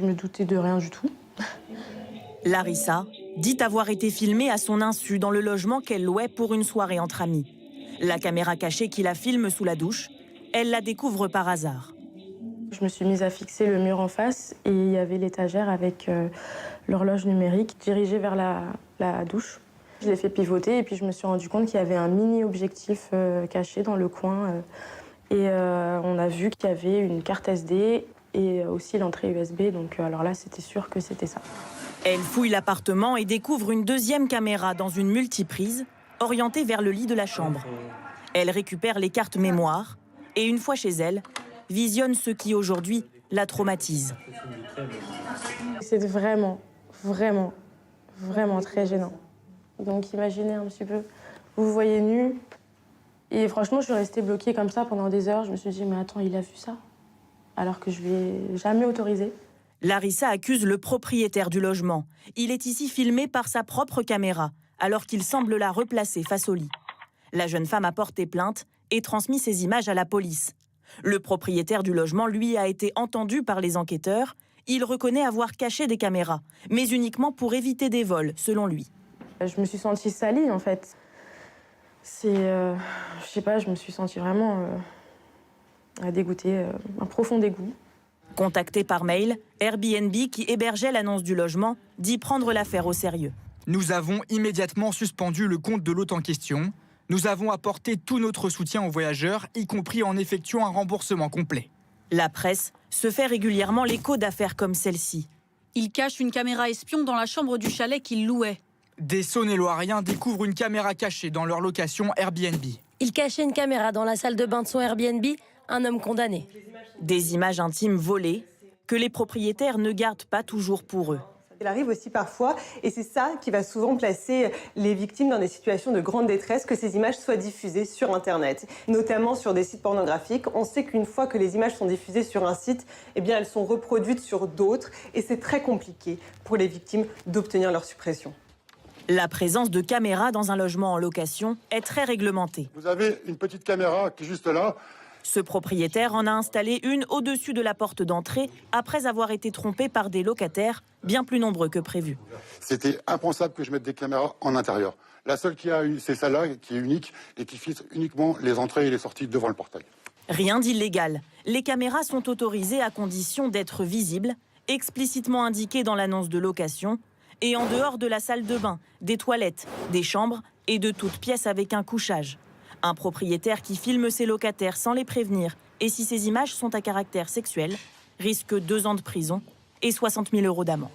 Je me doutais de rien du tout. Larissa dit avoir été filmée à son insu dans le logement qu'elle louait pour une soirée entre amis. La caméra cachée qui la filme sous la douche, elle la découvre par hasard. Je me suis mise à fixer le mur en face et il y avait l'étagère avec l'horloge numérique dirigée vers la douche. Je l'ai fait pivoter et puis je me suis rendu compte qu'il y avait un mini-objectif caché dans le coin. On a vu qu'il y avait une carte SD et aussi l'entrée USB. Donc alors là, c'était sûr que c'était ça. Elle fouille l'appartement et découvre une deuxième caméra dans une multiprise, orientée vers le lit de la chambre. Elle récupère les cartes mémoire et une fois chez elle, visionne ce qui aujourd'hui la traumatise. C'est vraiment très gênant. Donc imaginez un petit peu, vous vous voyez nu. Et franchement, je suis restée bloquée comme ça pendant des heures. Je me suis dit, mais attends, il a vu ça? Alors que je lui ai jamais autorisé. Larissa accuse le propriétaire du logement. Il est ici filmé par sa propre caméra, alors qu'il semble la replacer face au lit. La jeune femme a porté plainte et transmis ces images à la police. Le propriétaire du logement, lui, a été entendu par les enquêteurs. Il reconnaît avoir caché des caméras, mais uniquement pour éviter des vols, selon lui. Je me suis sentie salie, en fait. Je sais pas, je me suis sentie vraiment dégoûtée, un profond dégoût. Contacté par mail, Airbnb, qui hébergeait l'annonce du logement, dit prendre l'affaire au sérieux. Nous avons immédiatement suspendu le compte de l'hôte en question. Nous avons apporté tout notre soutien aux voyageurs, y compris en effectuant un remboursement complet. La presse se fait régulièrement l'écho d'affaires comme celle-ci. Il cache une caméra espion dans la chambre du chalet qu'il louait. Des Saône-et-Loiriens découvrent une caméra cachée dans leur location Airbnb. Il cachait une caméra dans la salle de bain de son Airbnb, un homme condamné. Des images intimes volées que les propriétaires ne gardent pas toujours pour eux. Il arrive aussi parfois, et c'est ça qui va souvent placer les victimes dans des situations de grande détresse, que ces images soient diffusées sur Internet, notamment sur des sites pornographiques. On sait qu'une fois que les images sont diffusées sur un site, eh bien, elles sont reproduites sur d'autres, et c'est très compliqué pour les victimes d'obtenir leur suppression. La présence de caméras dans un logement en location est très réglementée. Vous avez une petite caméra qui est juste là. Ce propriétaire en a installé une au-dessus de la porte d'entrée après avoir été trompé par des locataires bien plus nombreux que prévu. C'était impensable que je mette des caméras en intérieur. La seule qui a eu, c'est celle-là, qui est unique et qui filtre uniquement les entrées et les sorties devant le portail. Rien d'illégal. Les caméras sont autorisées à condition d'être visibles, explicitement indiquées dans l'annonce de location, et en dehors de la salle de bain, des toilettes, des chambres et de toute pièce avec un couchage. Un propriétaire qui filme ses locataires sans les prévenir et si ces images sont à caractère sexuel risque 2 ans de prison et 60 000 € d'amende.